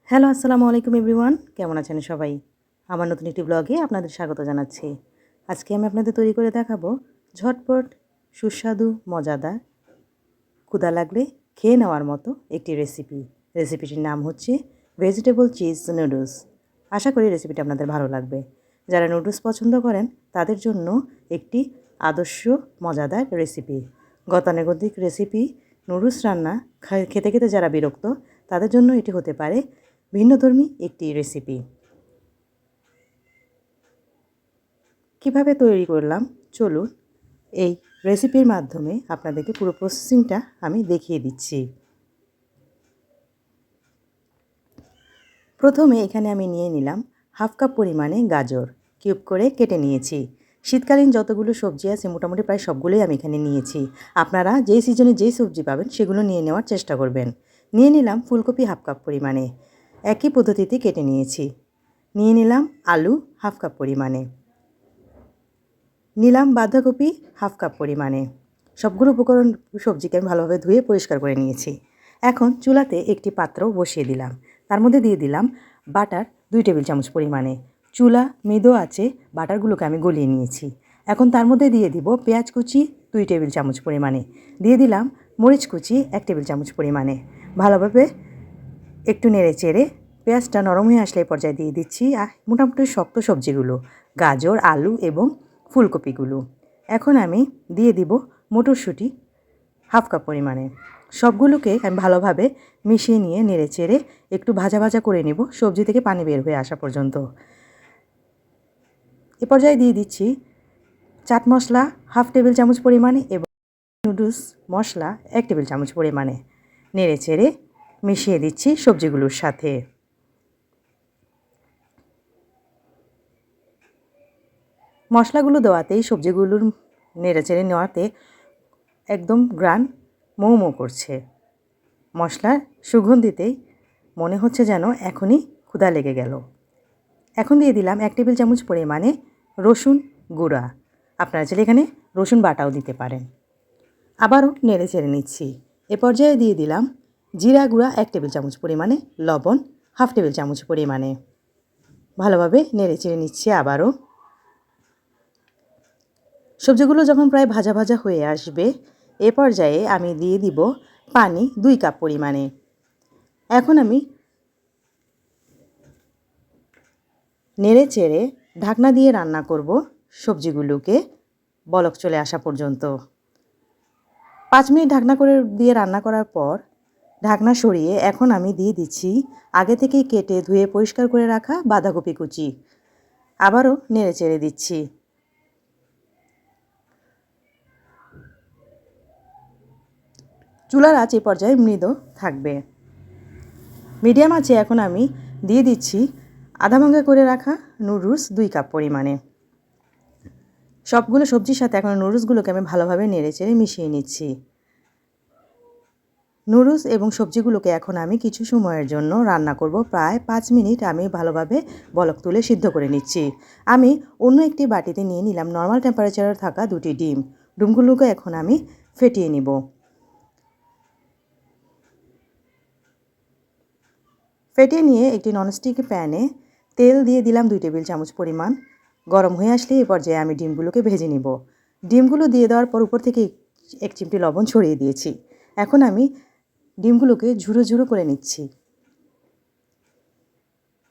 Hello, আসসালামু আলাইকুম everyone. কেমন আছেন সবাই? আমার নতুন একটি ব্লগে আপনাদের স্বাগত জানাচ্ছি। আজকে আমি আপনাদের তৈরি করে দেখাবো ঝটপট, সুস্বাদু, মজাদার, ক্ষুধা লাগলে খেয়ে নেওয়ার মতো একটি রেসিপি। রেসিপিটির নাম হচ্ছে ভেজিটেবল চিজ নুডলস। আশা করি রেসিপিটা আপনাদের ভালো লাগবে। যারা নুডলস পছন্দ করেন তাদের জন্য একটি আদর্শ মজাদার রেসিপি। গতানুগতিক রেসিপি নুডলস রান্না খেতে খেতে যারা বিরক্ত তাদের জন্য এটি হতে পারে ভিন্নধর্মী একটি রেসিপি। কিভাবে তৈরি করলাম চলুন এই রেসিপির মাধ্যমে আপনাদেরকে পুরো প্রসেসিংটা আমি দেখিয়ে দিচ্ছি। প্রথমে এখানে আমি নিয়ে নিলাম হাফ কাপ পরিমাণে গাজর, কিউব করে কেটে নিয়েছি। শীতকালীন যতগুলো সবজি আছে মোটামুটি প্রায় সবগুলোই আমি এখানে নিয়েছি। আপনারা যেই সিজনে যেই সবজি পাবেন সেগুলো নিয়ে নেওয়ার চেষ্টা করবেন। নিয়ে নিলাম ফুলকপি হাফ কাপ পরিমাণে, একই পদ্ধতিতে কেটে নিয়েছি। নিয়ে নিলাম আলু হাফ কাপ পরিমাণে, নিলাম বাঁধাকপি হাফ কাপ পরিমাণে। সবগুলো উপকরণ সবজিকে আমি ভালোভাবে ধুয়ে পরিষ্কার করে নিয়েছি। এখন চুলাতে একটি পাত্র বসিয়ে দিলাম। তার মধ্যে দিয়ে দিলাম বাটার 2 টেবিল চামচ পরিমাণে। চুলা মৃদু আছে, বাটারগুলোকে আমি গলিয়ে নিয়েছি। এখন তার মধ্যে দিয়ে দিব পেঁয়াজ কুচি 2 টেবিল চামচ পরিমাণে, দিয়ে দিলাম মরিচ কুচি 1 টেবিল চামচ পরিমাণে। ভালোভাবে একটু নেড়ে চেড়ে পেঁয়াজটা নরম হয়ে আসলে পর্যায়ে দিয়ে দিচ্ছি মোটামুটি শক্ত সবজিগুলো, গাজর, আলু এবং ফুলকপিগুলো। এখন আমি দিয়ে দিব মটরশুঁটি হাফ কাপ পরিমাণে। সবগুলোকে আমি ভালোভাবে মিশিয়ে নিয়ে নেড়ে চেড়ে একটু ভাজা ভাজা করে নেব সবজি থেকে পানি বের হয়ে আসা পর্যন্ত। এ পর্যায়ে দিয়ে দিচ্ছি চাট মশলা হাফ টেবিল চামচ পরিমাণে এবং নুডলস মশলা 1 টেবিল চামচ পরিমাণে। নেড়ে চেড়ে মিশিয়ে দিচ্ছি সবজিগুলোর সাথে। মশলাগুলো দেওয়াতেই সবজিগুলোর নেড়েচেড়ে নেওয়াতে একদম গ্রান মৌ মৌ করছে। মশলার সুগন্ধিতেই মনে হচ্ছে যেন এখনই ক্ষুধা লেগে গেল। এখন দিয়ে দিলাম 1 টেবিল চামচ পরিমাণে রসুন গুঁড়া। আপনারা চাইলে এখানে রসুন বাটাও দিতে পারেন। আবারও নেড়ে চেড়ে নিচ্ছি। এ পর্যায়ে দিয়ে দিলাম জিরা গুঁড়া 1 টেবিল চামচ পরিমাণে, লবণ হাফ টেবিল চামচ পরিমাণে। ভালোভাবে নেড়ে চেড়ে নিচ্ছি আবারও। সবজিগুলো যখন প্রায় ভাজা ভাজা হয়ে আসবে এ পর্যায়ে আমি দিয়ে দিব পানি 2 কাপ পরিমাণে। এখন আমি নেড়ে চেড়ে ঢাকনা দিয়ে রান্না করব সবজিগুলোকে বলক চলে আসা পর্যন্ত। 5 মিনিট ঢাকনা করে দিয়ে রান্না করার পর ঢাকনা সরিয়ে এখন আমি দিয়ে দিচ্ছি আগে থেকেই কেটে ধুয়ে পরিষ্কার করে রাখা বাঁধাকপি কুচি। আবারও নেড়ে চেড়ে দিচ্ছি। চুলার আঁচ এই পর্যায়ে মৃদু থাকবে। মিডিয়াম আছে এখন আমি দিয়ে দিচ্ছি আধা ভাঙা করে রাখা নুডলস 2 কাপ পরিমাণে। সবগুলো সবজির সাথে এখন নুডলসগুলোকে আমি ভালোভাবে নেড়েচেড়ে মিশিয়ে নিচ্ছি। নুডলস এবং সবজিগুলোকে এখন আমি কিছু সময়ের জন্য রান্না করব। প্রায় 5 মিনিট আমি ভালোভাবে বলক তুলে সিদ্ধ করে নিচ্ছি। আমি অন্য একটি বাটিতে নিয়ে নিলাম নর্মাল টেম্পারেচারে থাকা 2টি ডিম। ডিমগুলোকে এখন আমি ফেটিয়ে নিব। ফেটিয়ে নিয়ে একটি ননস্টিক প্যানে তেল দিয়ে দিলাম 2 টেবিল চামচ পরিমাণ। গরম হয়ে আসলে এই পর্যায়ে আমি ডিমগুলোকে ভেজে নিব। ডিমগুলো দিয়ে দেওয়ার পর উপর থেকে 1 চিমটি লবণ ছড়িয়ে দিয়েছি। এখন আমি ডিমগুলোকে ঝুরো ঝুরো করে নিচ্ছি।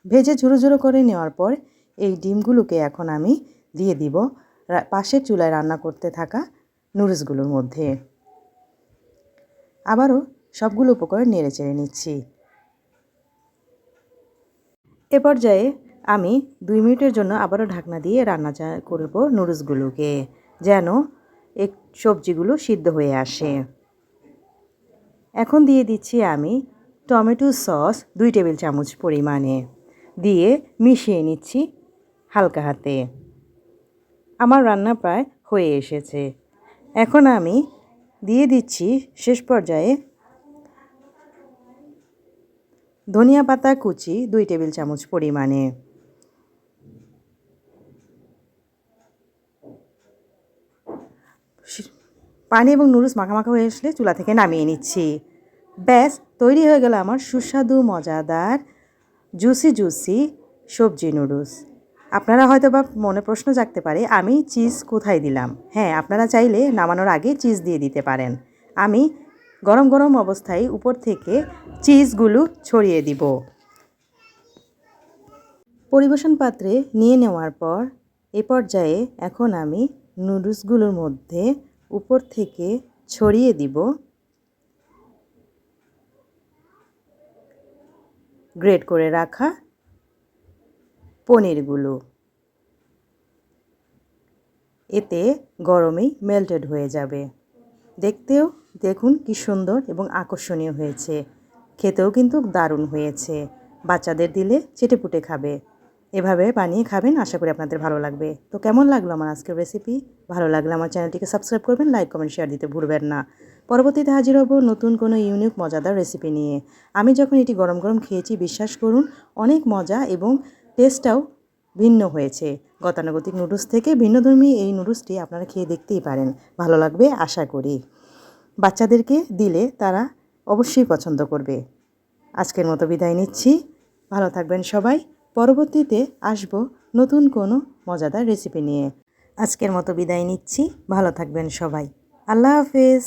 ভেজে ঝুরো ঝুরো করে নেওয়ার পর এই ডিমগুলোকে এখন আমি দিয়ে দিব পাশের চুলায় রান্না করতে থাকা নুডলসগুলোর মধ্যে। আবারও সবগুলো উপকরণ নেড়ে চেড়ে নিচ্ছি। এ পর্যায়ে আমি 2 মিনিটের জন্য আবারও ঢাকনা দিয়ে রান্না করব নুডলসগুলোকে যেন সবজিগুলো সিদ্ধ হয়ে আসে। এখন দিয়ে দিচ্ছি আমি টমেটো সস 2 টেবিল চামচ পরিমাণে, দিয়ে মিশিয়ে নিচ্ছি হালকা হাতে। আমার রান্না প্রায় হয়ে এসেছে। এখন আমি দিয়ে দিচ্ছি শেষ পর্যায়ে ধনিয়া পাতা কুচি 2 টেবিল চামচ পরিমাণে। পানি এবং নুডলস মাখামাখা হয়ে আসলে চুলা থেকে নামিয়ে নিচ্ছি। ব্যাস তৈরি হয়ে গেল আমার সুস্বাদু মজাদার জুসি জুসি সবজি নুডলস। আপনারা হয়তো বা মনে প্রশ্ন জাগতে পারে আমি চিজ কোথায় দিলাম। হ্যাঁ, আপনারা চাইলে নামানোর আগে চিজ দিয়ে দিতে পারেন। আমি গরম গরম অবস্থায় উপর থেকে চিজগুলো ছড়িয়ে দিব। পরিবেশন পাত্রে নিয়ে নেওয়ার পর এ পর্যায়ে এখন আমি নুডলসগুলোর মধ্যে উপর থেকে ছড়িয়ে দিব গ্রেট করে রাখা পনিরগুলো। এতে গরমেই মেল্টেড হয়ে যাবে। দেখতেও দেখুন কি সুন্দর এবং আকর্ষণীয় হয়েছে, খেতেও কিন্তু দারুণ হয়েছে। বাচ্চাদের দিলে চেটেপুটে খাবে। এভাবে বানিয়ে খাবেন, আশা করি আপনাদের ভালো লাগবে। তো কেমন লাগলো আমার আজকের রেসিপি? ভালো লাগলে আমার চ্যানেলটিকে সাবস্ক্রাইব করবেন, লাইক কমেন্ট শেয়ার দিতে ভুলবেন না। পরবর্তীতে হাজির হব নতুন কোনো ইউনিক মজাদার রেসিপি নিয়ে। আমি যখন এটি গরম গরম খেয়েছি, বিশ্বাস করুন অনেক মজা এবং টেস্টটাও ভিন্ন হয়েছে। গতানুগতিক নুডলস থেকে ভিন্নধর্মী এই নুডলসটি আপনারা খেয়ে দেখতেই পারেন, ভালো লাগবে আশা করি। বাচ্চাদেরকে দিলে তারা অবশ্যই পছন্দ করবে। আজকের মতো বিদায় নিচ্ছি, ভালো থাকবেন সবাই। পরবর্তীতে আসব নতুন কোনো মজাদার রেসিপি নিয়ে। আজকের মতো বিদায় নিচ্ছি, ভালো থাকবেন সবাই। আল্লাহ হাফেজ।